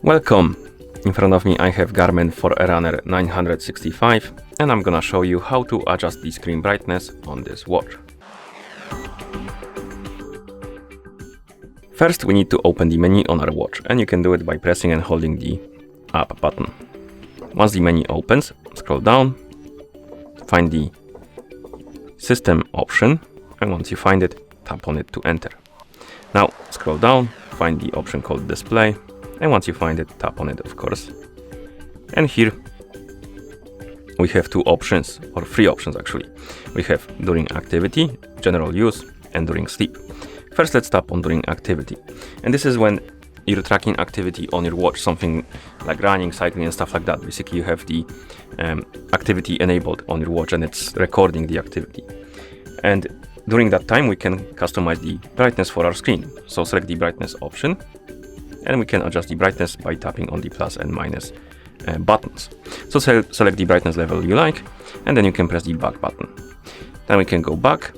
Welcome! In front of me I have Garmin Forerunner 965 and I'm gonna show you how to adjust the screen brightness on this watch. First we need to open the menu on our watch, and you can do it by pressing and holding the up button. Once the menu opens, scroll down, find the system option, and once you find it, tap on it to enter. Now scroll down, find the option called display, and once you find it, tap on it, of course. And here we have two options, or three options actually. We have during activity, general use, and during sleep. First, let's tap on during activity. And this is when you're tracking activity on your watch, something like running, cycling, and stuff like that. Basically, you have the activity enabled on your watch and it's recording the activity. And during that time, we can customize the brightness for our screen. So select the brightness option, and we can adjust the brightness by tapping on the plus and minus buttons. So select the brightness level you like, and then you can press the back button. Then we can go back,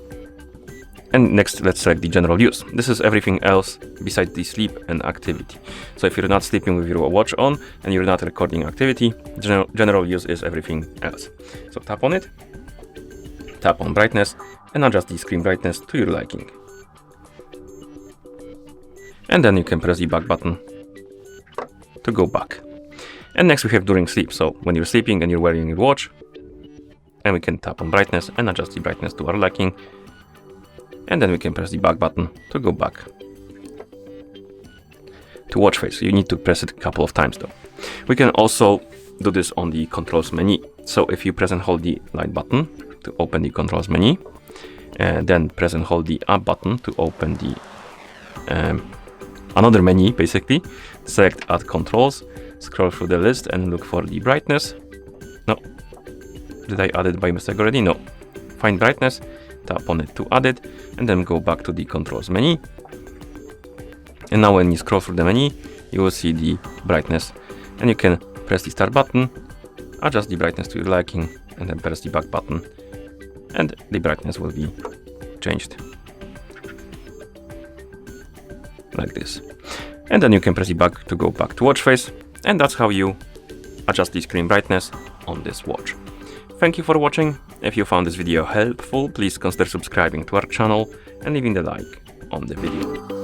and next let's select the general use. This is everything else besides the sleep and activity. So if you're not sleeping with your watch on and you're not recording activity, general use is everything else. So tap on it, tap on brightness, and adjust the screen brightness to your liking. And then you can press the back button to go back. And next we have during sleep. So when you're sleeping and you're wearing your watch, and we can tap on brightness and adjust the brightness to our liking. And then we can press the back button to go back to watch face. You need to press it a couple of times though. We can also do this on the controls menu. So if you press and hold the light button to open the controls menu, and then press and hold the up button to open the another menu, basically. Select add controls, scroll through the list and look for the brightness. No, did I add it by mistake already? No. Find brightness, tap on it to add it, and then go back to the controls menu. And now when you scroll through the menu, you will see the brightness, and you can press the start button, adjust the brightness to your liking, and then press the back button, and the brightness will be changed like this. And then you can press the back to go back to watch face, and that's how you adjust the screen brightness on this watch. Thank you for watching. If you found this video helpful, please consider subscribing to our channel and leaving the like on the video.